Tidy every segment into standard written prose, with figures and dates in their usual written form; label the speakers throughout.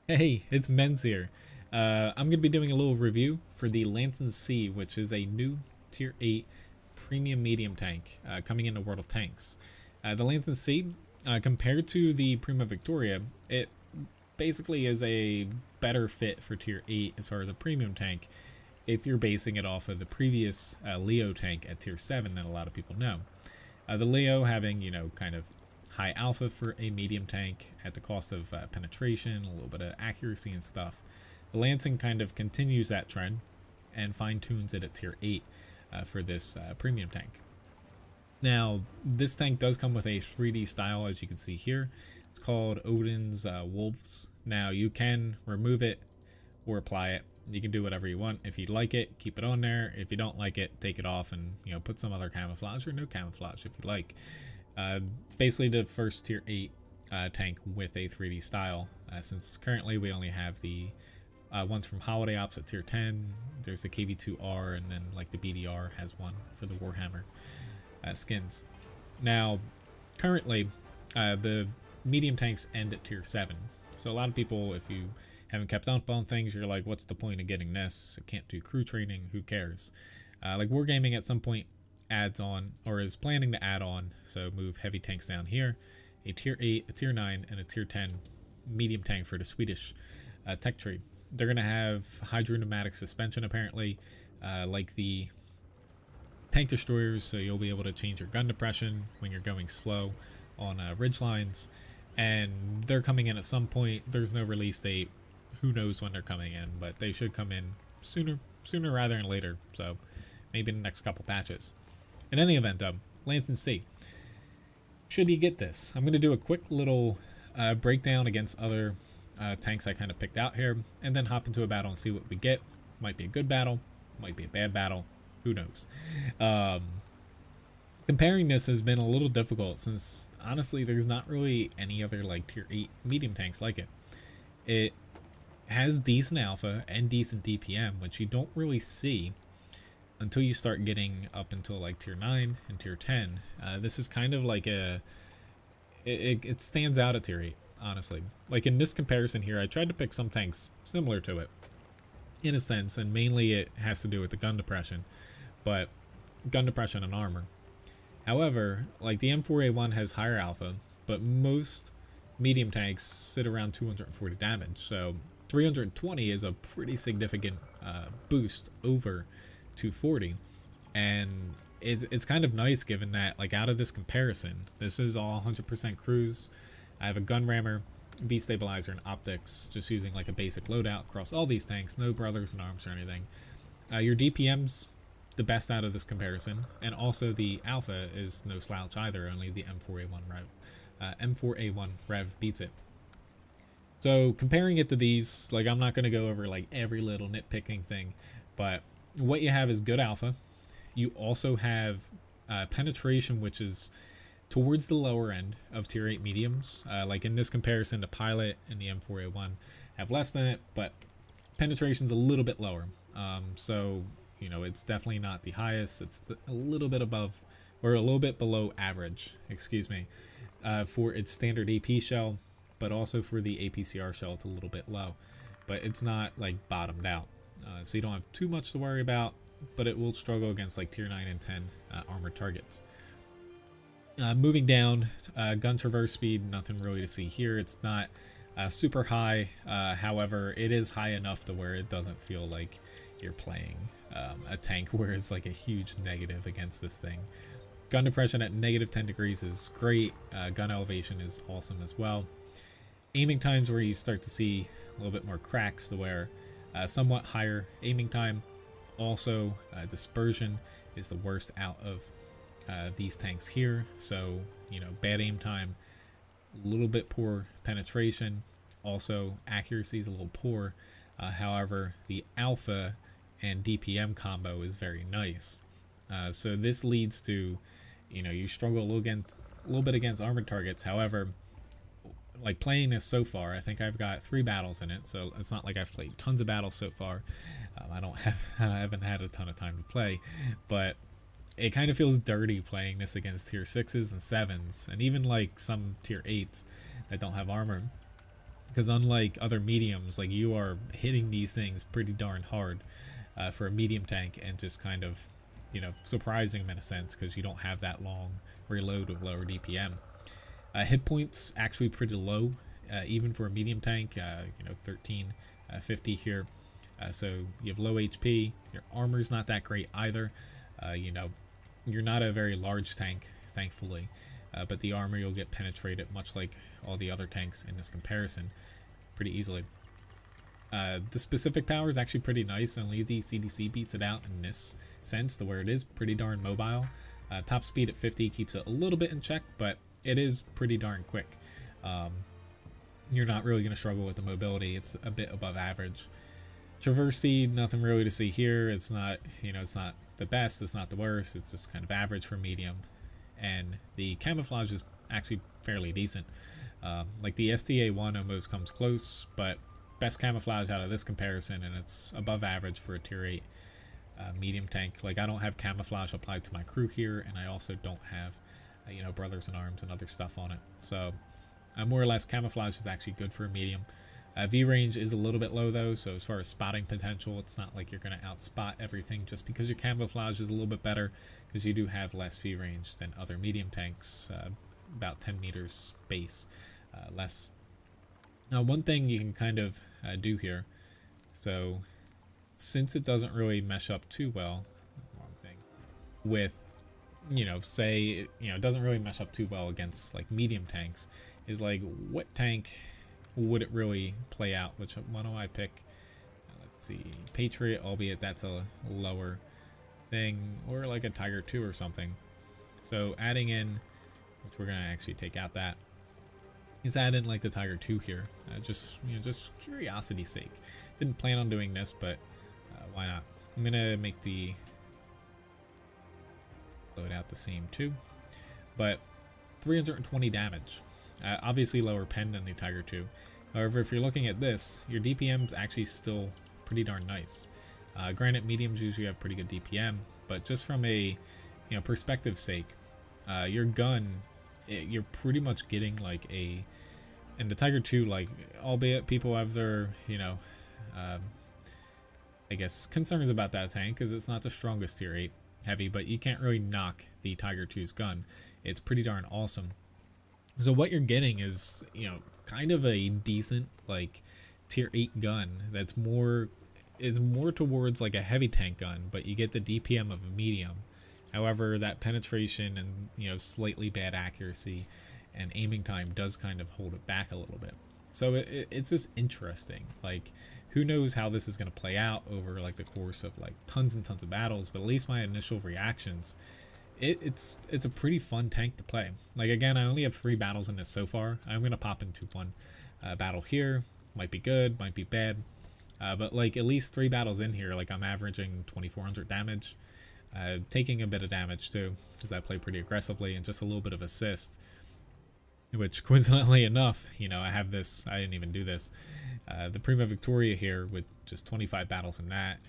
Speaker 1: Hey, it's Menz here. I'm going to be doing a little review for the Lansen C, which is a new Tier 8 premium medium tank coming into World of Tanks. The Lansen C, compared to the Prima Victoria, it basically is a better fit for Tier 8 as far as a premium tank if you're basing it off of the previous Leo tank at Tier 7 that a lot of people know. The Leo having, kind of high alpha for a medium tank at the cost of penetration, a little bit of accuracy and stuff. The Lansing kind of continues that trend and fine tunes it at tier 8 for this premium tank. Now, this tank does come with a 3D style, as you can see here. It's called Odin's Wolves. Now, you can remove it or apply it. You can do whatever you want. If you like it, keep it on there. If you don't like it, take it off and put some other camouflage or no camouflage if you like. Basically the first tier 8 tank with a 3D style, since currently we only have the ones from Holiday Ops at tier 10. There's the KV2R, and then like the BDR has one for the Warhammer skins. Now currently the medium tanks end at tier 7, so a lot of people, if you haven't kept up on things, you're like, what's the point of getting this? It can't do crew training, who cares? Like Wargaming at some point adds on, or is planning to add on, so move heavy tanks down here, a tier 8, a tier 9, and a tier 10 medium tank for the Swedish tech tree. They're going to have hydropneumatic suspension apparently, like the tank destroyers, so you'll be able to change your gun depression when you're going slow on ridge lines, and they're coming in at some point. There's no release date, who knows when they're coming in, but they should come in sooner rather than later, so maybe in the next couple patches. In any event, Lansen C. Should you get this? I'm going to do a quick little breakdown against other tanks I kind of picked out here, and then hop into a battle and see what we get. Might be a good battle, might be a bad battle, who knows. Comparing this has been a little difficult since, honestly, there's not really any other like tier 8 medium tanks like it. It has decent alpha and decent DPM, which you don't really see until you start getting up until like tier 9 and tier 10. This is kind of like it stands out at tier 8, honestly. Like in this comparison here, I tried to pick some tanks similar to it in a sense, and mainly it has to do with the gun depression, but gun depression and armor. However, like the M4A1 has higher alpha, but most medium tanks sit around 240 damage, so 320 is a pretty significant boost over 240, and it's kind of nice given that, like, out of this comparison, this is all 100% cruise. I have a gun rammer, V stabilizer, and optics, just using like a basic loadout across all these tanks, no brothers in arms or anything. Your DPM's the best out of this comparison, and also the alpha is no slouch either. Only the M4A1 Rev beats it. So comparing it to these, like, I'm not going to go over like every little nitpicking thing, but what you have is good alpha. You also have penetration, which is towards the lower end of tier 8 mediums. Like in this comparison, the Pilot and the M4A1 have less than it, but penetration's a little bit lower. So it's definitely not the highest. It's a little bit above, or a little bit below average, excuse me, for its standard AP shell, but also for the APCR shell, it's a little bit low, but it's not like bottomed out. So you don't have too much to worry about, but it will struggle against like tier 9 and 10 armored targets. Moving down, gun traverse speed, nothing really to see here. It's not super high, however, it is high enough to where it doesn't feel like you're playing a tank where it's like a huge negative against this thing. Gun depression at -10 degrees is great. Gun elevation is awesome as well. Aiming times where you start to see a little bit more cracks to where somewhat higher aiming time. Also, dispersion is the worst out of these tanks here. So, bad aim time, a little bit poor penetration. Also, accuracy is a little poor. However, the alpha and DPM combo is very nice. So this leads to, you struggle a little bit against armored targets. However, like playing this so far, I think I've got 3 battles in it, so it's not like I've played tons of battles so far. I haven't had a ton of time to play, but it kind of feels dirty playing this against tier 6s and 7s, and even like some tier 8s that don't have armor. because unlike other mediums, like you are hitting these things pretty darn hard for a medium tank, and just kind of, you know, surprising them in a sense because you don't have that long reload with lower DPM. Hit points actually pretty low, even for a medium tank. You know, 1350 here. So you have low HP. Your armor's not that great either. You know, you're not a very large tank, thankfully, but the armor you'll get penetrated, much like all the other tanks in this comparison, pretty easily. The specific power is actually pretty nice. Only the CDC beats it out in this sense, to where it is pretty darn mobile. Top speed at 50 keeps it a little bit in check, but it is pretty darn quick. You're not really going to struggle with the mobility. It's a bit above average. Traverse speed, nothing really to see here. It's not, you know, it's not the best, it's not the worst, it's just kind of average for medium. And the camouflage is actually fairly decent. Like the STA1 almost comes close, but best camouflage out of this comparison, and it's above average for a tier 8 medium tank. Like, I don't have camouflage applied to my crew here, and I also don't have you know, brothers in arms and other stuff on it. So more or less camouflage is actually good for a medium. V range is a little bit low though, so as far as spotting potential, it's not like you're going to outspot everything just because your camouflage is a little bit better, because you do have less V range than other medium tanks, about 10 meters base less. Now, one thing you can kind of do here, so since it doesn't really mesh up too well, wrong thing, with, you know, say, you know, it doesn't really mesh up too well against like medium tanks, is like, what tank would it really play out? Which one do I pick? Let's see, Patriot, albeit that's a lower thing, or like a Tiger 2 or something. So adding in, which we're gonna actually take out that, is add in like the Tiger 2 here, just, you know, just curiosity's sake. Didn't plan on doing this, but why not? I'm gonna make the load out the same too, but 320 damage. Obviously lower pen than the Tiger 2. However, if you're looking at this, your DPM is actually still pretty darn nice. Granted, mediums usually have pretty good DPM, but just from a, you know, perspective sake, your gun, you're pretty much getting like a, and the Tiger 2, like, albeit people have their, you know, I guess concerns about that tank because it's not the strongest tier 8 heavy, but you can't really knock the Tiger 2's gun. It's pretty darn awesome. So what you're getting is, you know, kind of a decent like tier 8 gun that's more, is more towards like a heavy tank gun, but you get the DPM of a medium. However, that penetration and, you know, slightly bad accuracy and aiming time does kind of hold it back a little bit. So it's just interesting. Like, who knows how this is going to play out over like the course of like tons and tons of battles, but at least my initial reactions, it's a pretty fun tank to play. Like, again, I only have 3 battles in this so far. I'm going to pop into one battle here. Might be good, might be bad. But like at least 3 battles in here, like I'm averaging 2400 damage. Taking a bit of damage too, because I play pretty aggressively, and just a little bit of assist. Which, coincidentally enough, you know, I have this, I didn't even do this. The Prima Victoria here with just 25 battles in that.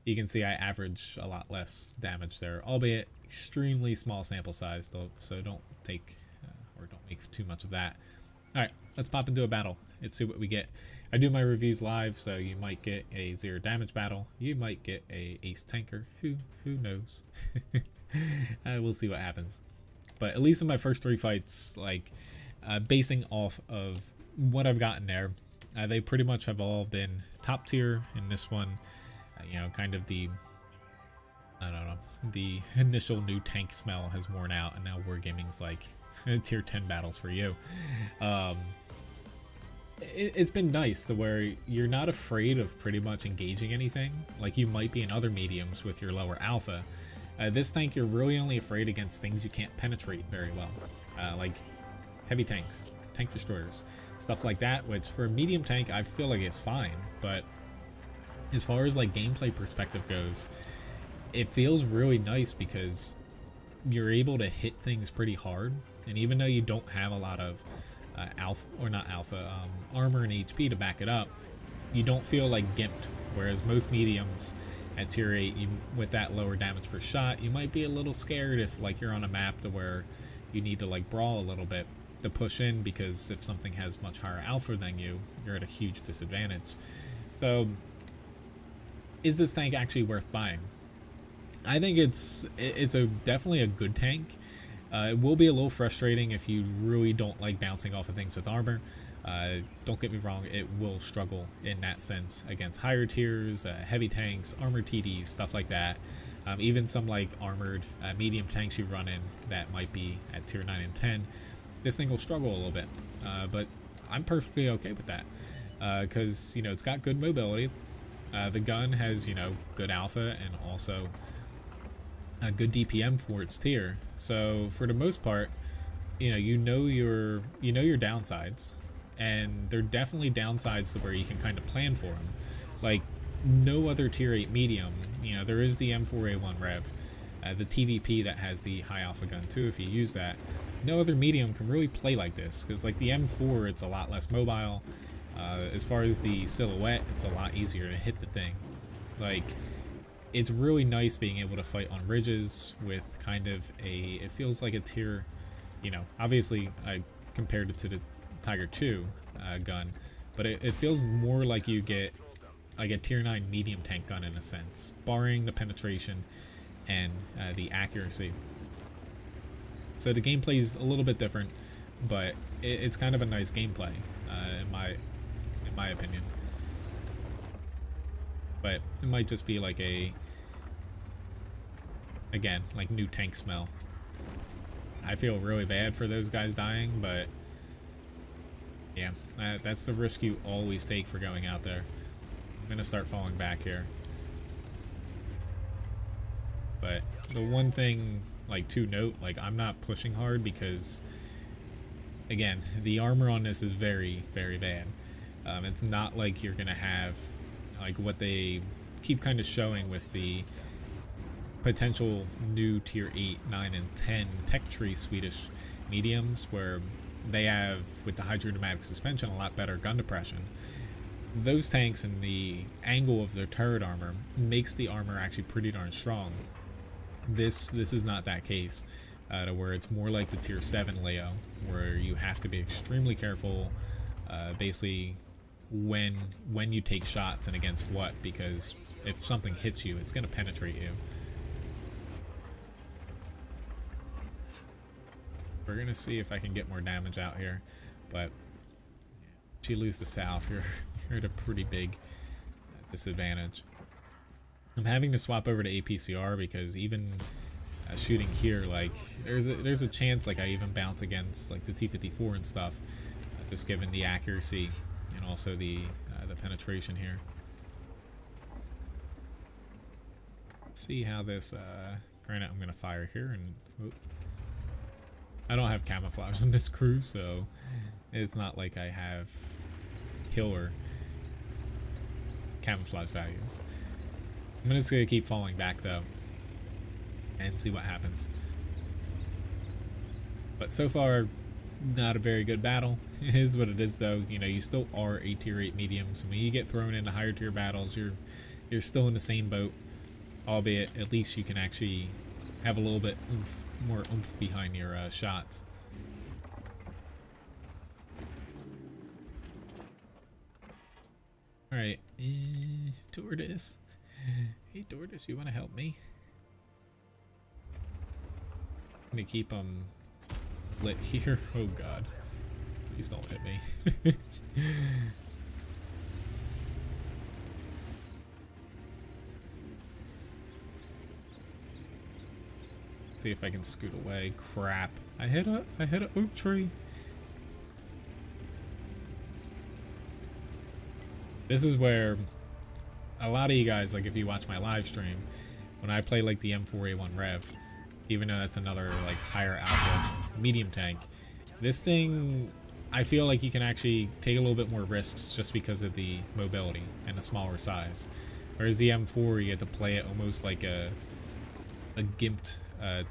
Speaker 1: You can see I average a lot less damage there, albeit extremely small sample size, though, so don't take or don't make too much of that. Alright, let's pop into a battle. Let's see what we get. I do my reviews live, so you might get a 0 damage battle. You might get a ace tanker. Who knows? We'll see what happens. But at least in my first 3 fights, like, basing off of what I've gotten there, they pretty much have all been top tier. In this one, you know, kind of the, I don't know, the initial new tank smell has worn out, and now Wargaming's like tier 10 battles for you. It's been nice to where you're not afraid of pretty much engaging anything like you might be in other mediums with your lower alpha. This tank, you're really only afraid against things you can't penetrate very well, like heavy tanks, tank destroyers, stuff like that, which for a medium tank I feel like is fine. But as far as like gameplay perspective goes, it feels really nice because you're able to hit things pretty hard, and even though you don't have a lot of armor and HP to back it up, you don't feel like gimped. Whereas most mediums at tier 8, with that lower damage per shot, you might be a little scared if like you're on a map to where you need to like brawl a little bit. to push in, because if something has much higher alpha than you, you're at a huge disadvantage. So is this tank actually worth buying? I think it's definitely a good tank. It will be a little frustrating if you really don't like bouncing off of things with armor. Don't get me wrong, it will struggle in that sense against higher tiers, heavy tanks, armored TDs, stuff like that. Even some like armored medium tanks you run in that might be at tier 9 and 10, this thing will struggle a little bit. But I'm perfectly okay with that, because, you know, it's got good mobility. The gun has, you know, good alpha and also a good DPM for its tier. So for the most part, you know your downsides, and they're definitely downsides to where you can kind of plan for them. Like no other tier 8 medium, you know, there is the M4A1 Rev, the TVP that has the high alpha gun too if you use that. No other medium can really play like this, because like the M4, it's a lot less mobile. As far as the silhouette, it's a lot easier to hit the thing. Like, it's really nice being able to fight on ridges with kind of it feels like a tier, you know, obviously I compared it to the Tiger 2 gun, but it feels more like you get like a tier 9 medium tank gun in a sense, barring the penetration and the accuracy. So the gameplay is a little bit different, but it's kind of a nice gameplay in my opinion. But it might just be like again, like new tank smell. I feel really bad for those guys dying, but yeah, that's the risk you always take for going out there. I'm gonna start falling back here. But the one thing, like, to note, like, I'm not pushing hard because, again, the armor on this is very, very bad. It's not like you're gonna have like what they keep kind of showing with the potential new tier 8, 9, and 10 tech tree Swedish mediums, where they have, with the hydrodynamic suspension, a lot better gun depression. Those tanks and the angle of their turret armor makes the armor actually pretty darn strong. This is not that case, to where it's more like the tier 7 Leo, where you have to be extremely careful, basically when you take shots and against what, because if something hits you, it's going to penetrate you. We're going to see if I can get more damage out here, but if you lose the south, you're at a pretty big disadvantage. I'm having to swap over to APCR because even shooting here, like, there's a chance like I even bounce against like the T-54 and stuff, just given the accuracy and also the penetration here. Let's see how this granted, I'm gonna fire here, and whoop. I don't have camouflage on this crew, so it's not like I have killer camouflage values. I'm just gonna keep falling back though and see what happens. But so far, not a very good battle. It is what it is though. You know, you still are a tier 8 medium, so when you get thrown into higher tier battles, you're still in the same boat, albeit at least you can actually have a little bit more oomph behind your shots. Alright, Tortoise. Hey Tortoise, you want to help me? I'm gonna keep them lit here. Oh god. Please don't hit me. See if I can scoot away. Crap. I hit a oak tree. This is where a lot of you guys, like if you watch my live stream, when I play like the M4A1 Rev, even though that's another like higher alpha medium tank, this thing, I feel like you can actually take a little bit more risks just because of the mobility and the smaller size. Whereas the M4, you get to play it almost like a gimped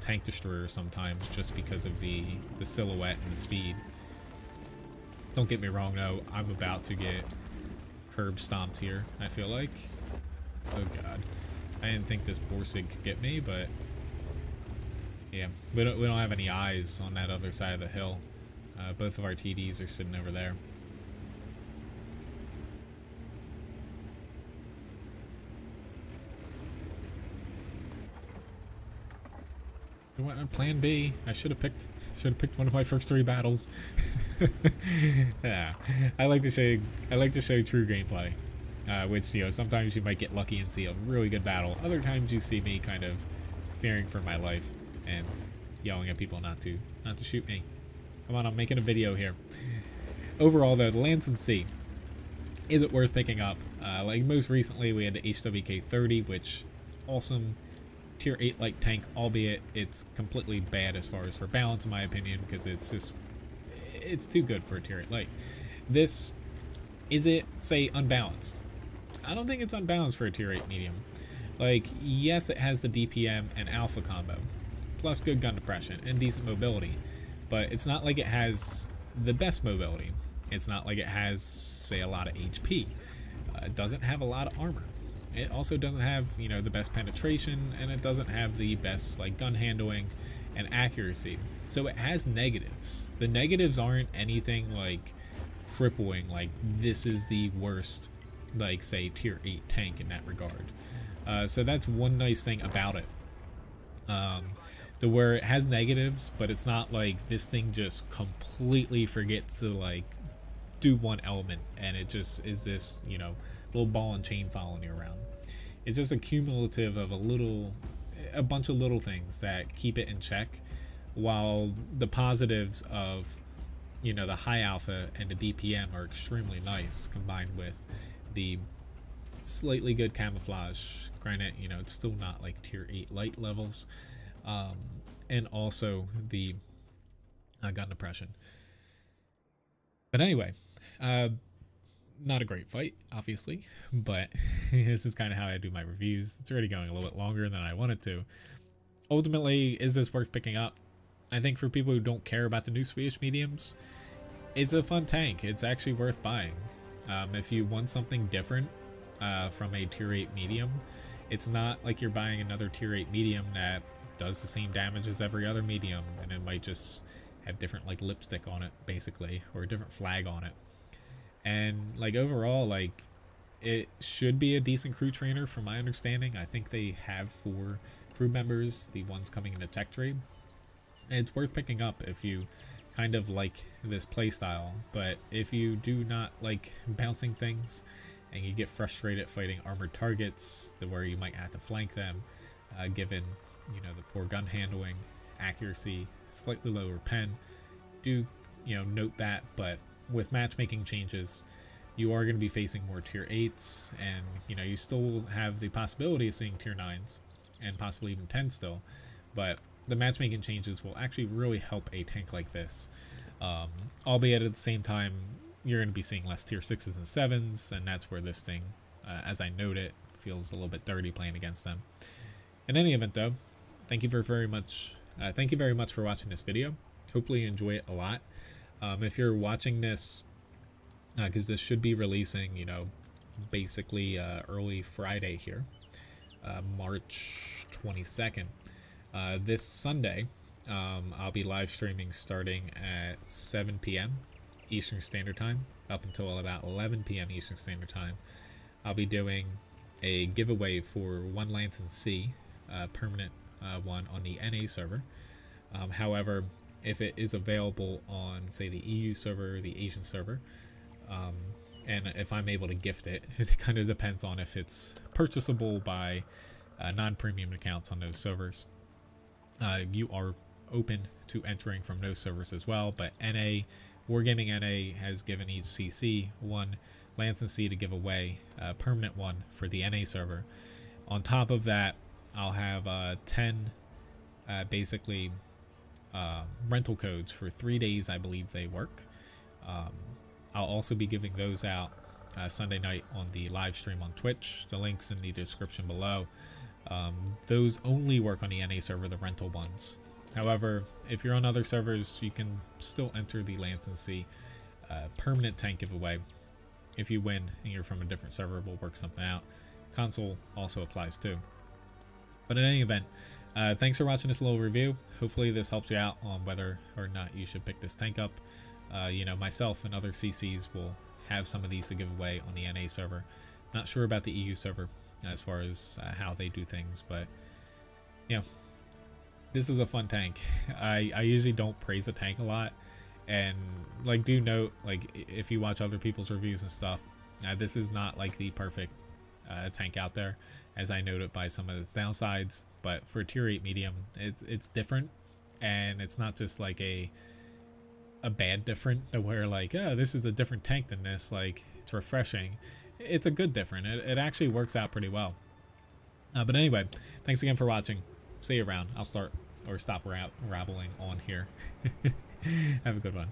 Speaker 1: tank destroyer sometimes, just because of the silhouette and the speed. Don't get me wrong though, I'm about to get curb stomped here, I feel like. Oh god. I didn't think this Borsig could get me, but yeah, we don't have any eyes on that other side of the hill. Both of our TDs are sitting over there. What plan B? I should have picked one of my first 3 battles. Yeah, I like to show true gameplay, which, you know, sometimes you might get lucky and see a really good battle. Other times you see me kind of fearing for my life and yelling at people not to shoot me. Come on, I'm making a video here. Overall, though, the Lansen C, is it worth picking up? Like most recently, we had the HWK 30, which awesome. Tier 8 like tank, albeit it's completely bad as far as for balance in my opinion, because it's too good for a tier 8 light. This, is it, say, unbalanced? I don't think it's unbalanced for a tier 8 medium. Like, yes, it has the DPM and alpha combo, plus good gun depression and decent mobility, but it's not like it has the best mobility. It's not like it has, say, a lot of HP. It doesn't have a lot of armor. It also doesn't have, you know, the best penetration, and it doesn't have the best, like, gun handling and accuracy. So it has negatives. The negatives aren't anything, like, crippling, like, this is the worst, like, say, tier 8 tank in that regard. So that's one nice thing about it. Where it has negatives, but it's not like this thing just completely forgets to, like, do one element, and it just is this, you know, little ball and chain following you around. It's just a cumulative of a bunch of little things that keep it in check, while the positives of, you know, the high alpha and the DPM are extremely nice, combined with the slightly good camouflage. Granted, you know, it's still not like tier 8 light levels, and also the gun depression. But anyway, not a great fight, obviously, but this is kind of how I do my reviews. It's already going a little bit longer than I wanted to. Ultimately, is this worth picking up? I think for people who don't care about the new Swedish mediums, it's a fun tank. It's actually worth buying. If you want something different from a tier 8 medium, it's not like you're buying another tier 8 medium that does the same damage as every other medium, and it might just have different, like, lipstick on it, basically, or a different flag on it. And, like, overall, like, it should be a decent crew trainer from my understanding. I think they have 4 crew members, the ones coming into tech trade. And it's worth picking up if you kind of like this playstyle, but if you do not like bouncing things and you get frustrated fighting armored targets, where you might have to flank them, given, you know, the poor gun handling, accuracy, slightly lower pen, do, you know, note that. But with matchmaking changes, you are going to be facing more tier 8s, and, you know, you still will have the possibility of seeing tier 9s and possibly even 10 still, but the matchmaking changes will actually really help a tank like this, albeit at the same time you're going to be seeing less tier 6s and 7s, and that's where this thing, as I noted, feels a little bit dirty playing against them. In any event, though, thank you very much for watching this video. Hopefully you enjoy it a lot. If you're watching this, because this should be releasing, you know, basically early Friday here, March 22nd. This Sunday, I'll be live streaming starting at 7 p.m. Eastern Standard Time up until about 11 p.m. Eastern Standard Time. I'll be doing a giveaway for one Lansen C, permanent one on the NA server. However, if it is available on, say, the EU server, the Asian server, and if I'm able to gift it, it kind of depends on if it's purchasable by non-premium accounts on those servers. You are open to entering from those servers as well, but NA, Wargaming NA has given each CC one Lansen C to give away, a permanent one for the NA server. On top of that, I'll have 10 basically rental codes for 3 days, I believe they work. I'll also be giving those out Sunday night on the live stream on Twitch. The link's in the description below. Those only work on the NA server, the rental ones. However, if you're on other servers, you can still enter the Lansen C permanent tank giveaway. If you win and you're from a different server, we'll work something out. Console also applies too. But in any event, thanks for watching this little review. Hopefully this helps you out on whether or not you should pick this tank up. You know, myself and other CCs will have some of these to give away on the NA server. Not sure about the EU server as far as how they do things, but you know, this is a fun tank. I usually don't praise a tank a lot, and like, do note, like, if you watch other people's reviews and stuff, this is not like the perfect tank out there, as I noted by some of its downsides. But for tier 8 medium, it's different, and it's not just like a bad different to where like, oh, this is a different tank than this, like it's refreshing. It's a good different. It actually works out pretty well. But anyway, thanks again for watching. See you around. I'll start or stop rabbling on here. Have a good one.